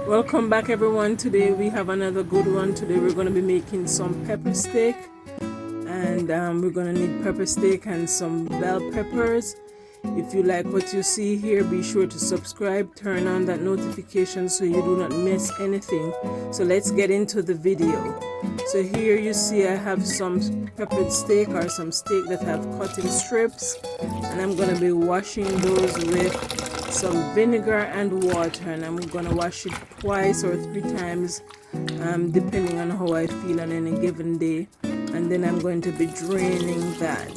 Welcome back everyone. Today we have another good one. Today we're going to be making some pepper steak, and we're going to need pepper steak and some bell peppers. If you like what you see here, be sure to subscribe, turn on that notification so you do not miss anything. So let's get into the video. So here you see I have some peppered steak, or some steak that I've cut in strips, and I'm going to be washing those with some vinegar and water, and I'm going to wash it twice or 3 times depending on how I feel on any given day. And then I'm going to be draining that,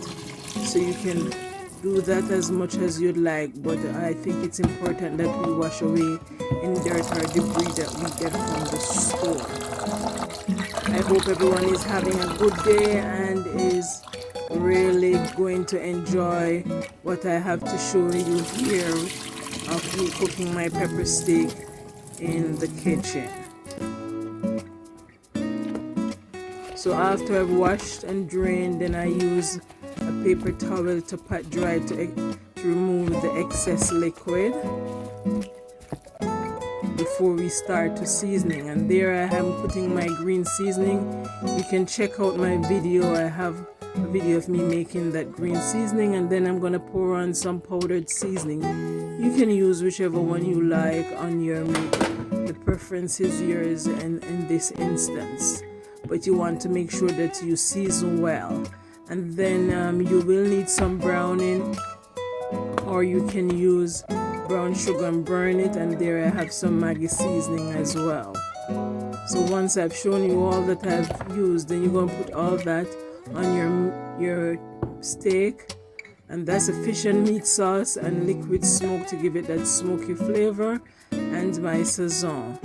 so you can do that as much as you'd like, but I think it's important that we wash away any dirt or debris that we get from the store. I hope everyone is having a good day and is really going to enjoy what I have to show you here of me cooking my pepper steak in the kitchen. So after I've washed and drained, then I use a paper towel to pat dry to remove the excess liquid before we start to seasoning. And there I am putting my green seasoning. You can check out my video. I have a video of me making that green seasoning, and then I'm going to pour on some powdered seasoning. You can use whichever one you like on your meat. The preference is yours in this instance, but you want to make sure that you season well. And then you will need some browning, or you can use brown sugar and burn it. And there I have some Maggi seasoning as well. So once I've shown you all that I've used, then you're going to put all that on your steak, and that's a fish and meat sauce and liquid smoke to give it that smoky flavor, and my sazon.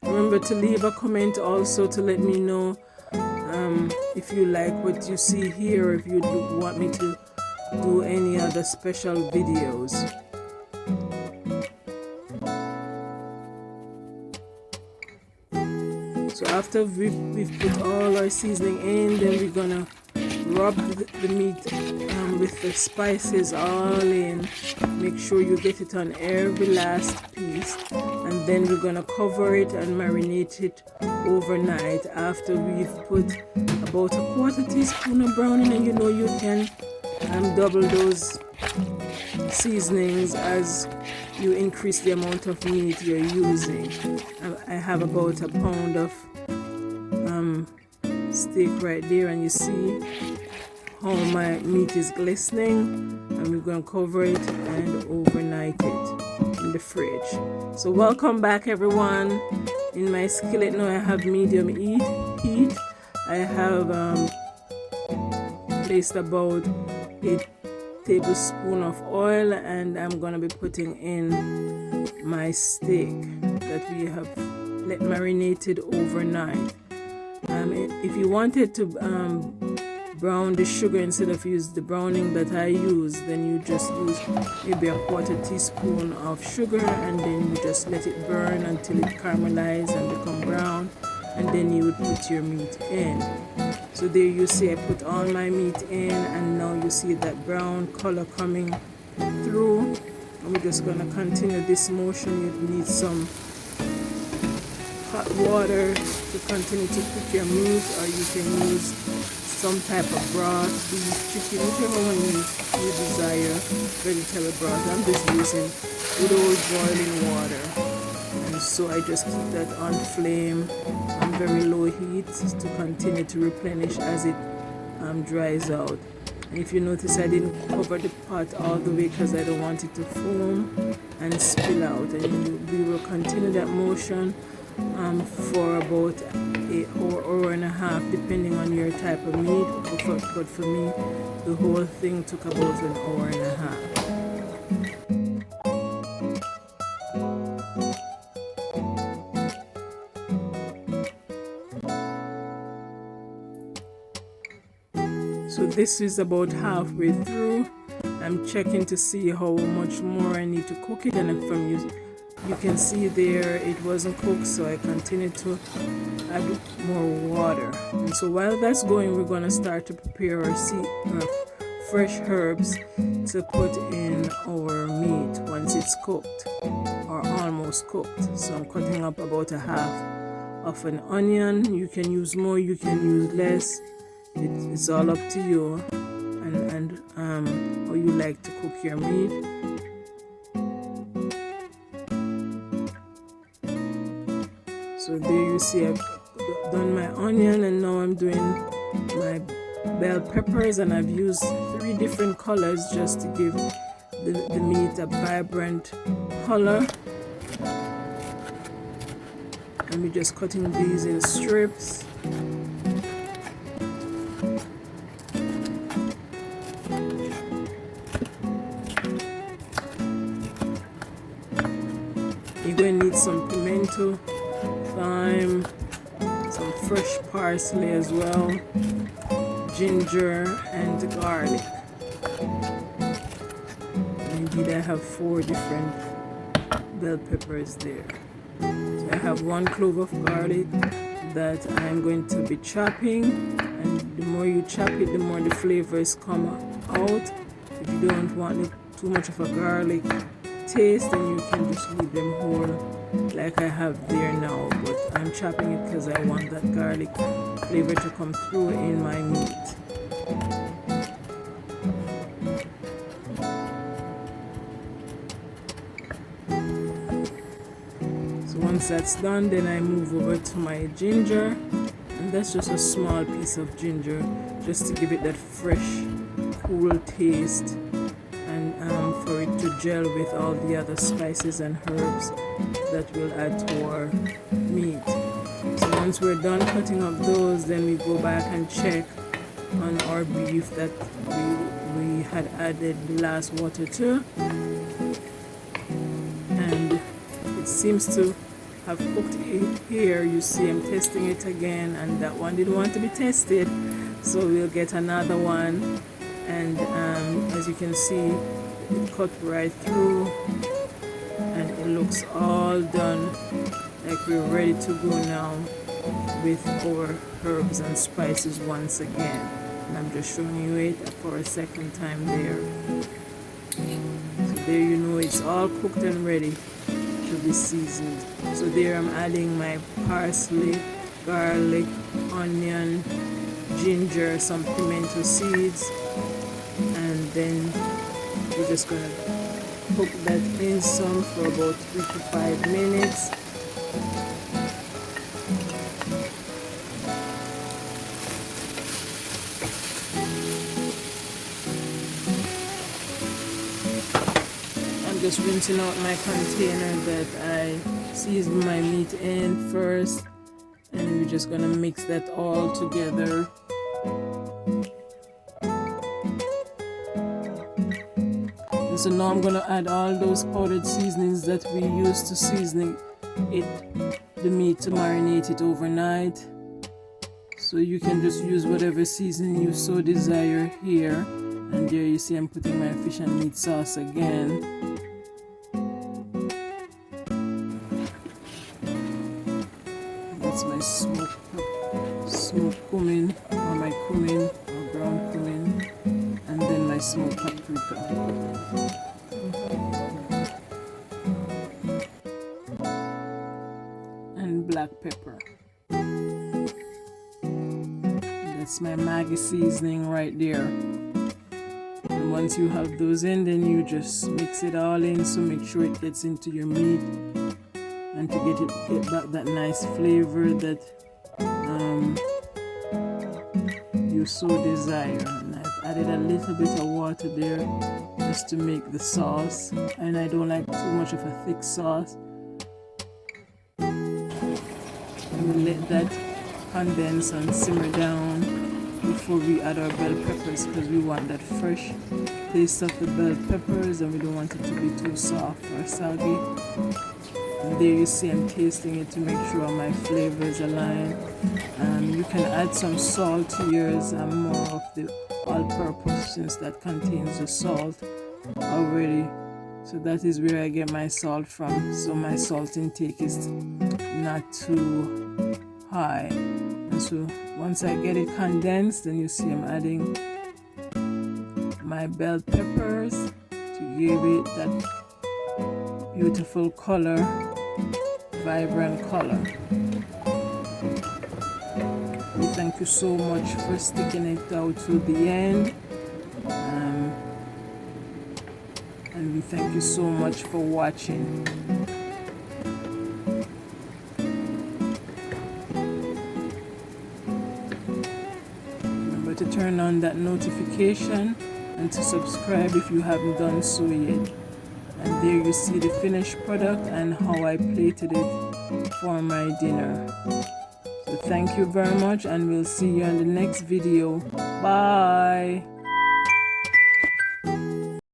Remember to leave a comment also to let me know if you like what you see here, or if you want me to do any other special videos. So after we've put all our seasoning in, then we're gonna rub the meat with the spices all in. Make sure you get it on every last piece, and then we're gonna cover it and marinate it overnight after we've put about a 1/4 teaspoon of browning. And you know you can double those seasonings as you increase the amount of meat you're using. I have about a pound of steak right there, and you see how my meat is glistening. And we're going to cover it and overnight it in the fridge. So welcome back everyone. In my skillet now I have medium heat. I have placed about a tablespoon of oil, and I'm going to be putting in my steak that we have let marinated overnight. If you wanted to brown the sugar instead of use the browning that I use, then you just use maybe a 1/4 teaspoon of sugar, and then you just let it burn until it caramelizes and become brown, and then you would put your meat in. So there you see I put all my meat in, and now you see that brown color coming through. And we're just going to continue this motion. You need some hot water to continue to cook your meat, or you can use some type of broth, beef, chicken, whichever one you desire, vegetable broth. I'm just using good old boiling water, and so I just keep that on flame on very low heat to continue to replenish as it dries out. And if you notice, I didn't cover the pot all the way because I don't want it to foam and spill out. And we will continue that motion for about an hour and a half, depending on your type of meat. But for me, the whole thing took about an hour and a half. So this is about halfway through. I'm checking to see how much more I need to cook it, and from you can see there it wasn't cooked, so I continued to add more water. And so while that's going, we're going to start to prepare our fresh herbs to put in our meat once it's cooked or almost cooked. So I'm cutting up about a half of an onion. You can use more, you can use less. It's all up to you and how you like to cook your meat. So there you see I've done my onion, and now I'm doing my bell peppers, and I've used 3 different colors just to give the meat a vibrant color. And we're just cutting these in strips. You're going to need some pimento, thyme, some fresh parsley as well, ginger and garlic. Indeed, I have 4 different bell peppers there. So I have 1 clove of garlic that I'm going to be chopping, and the more you chop it, the more the flavors come out. If you don't want too much of a garlic taste, then you can just leave them whole like I have there now, but I'm chopping it because I want that garlic flavor to come through in my meat. So once that's done, then I move over to my ginger, and that's just a small piece of ginger just to give it that fresh, cool taste, and for it to gel with all the other spices and herbs that will add to our meat. So once we're done cutting up those, then we go back and check on our beef that we had added the last water to, and it seems to have cooked here. You see I'm testing it again, and that one didn't want to be tested, so we'll get another one. And as you can see, it cut right through and it looks all done, like we're ready to go now with our herbs and spices once again. And I'm just showing you it for a second time there. So there you know it's all cooked and ready to be seasoned. So there I'm adding my parsley, garlic, onion, ginger, some pimento seeds, and then we're just gonna cook that in some for about 3 to 5 minutes. I'm just rinsing out my container that I seasoned my meat in first, and we're just gonna mix that all together. So now I'm going to add all those powdered seasonings that we used to seasoning the meat to marinate it overnight. So you can just use whatever seasoning you so desire here. And there you see I'm putting my fish and meat sauce again. That's my smoked cumin, or my cumin, or ground cumin, and then my smoked paprika. And black pepper. That's my Maggi seasoning right there. And once you have those in, then you just mix it all in, so make sure it gets into your meat, and to get back that nice flavor that you so desire. And I've added a little bit of water there just to make the sauce, and I don't like too much of a thick sauce. And we'll let that condense and simmer down before we add our bell peppers, because we want that fresh taste of the bell peppers and we don't want it to be too soft or soggy. And there you see I'm tasting it to make sure my flavors align. You can add some salt to yours, and more of the all-purpose, since that contains the salt already. So that is where I get my salt from, so my salt intake is not too high. And so once I get it condensed, then you see I'm adding my bell peppers to give it that beautiful color, vibrant color. We thank you so much for sticking it out to the end. And we thank you so much for watching. Remember to turn on that notification and to subscribe if you haven't done so yet. And there you see the finished product and how I plated it for my dinner. So thank you very much, and we'll see you in the next video. Bye.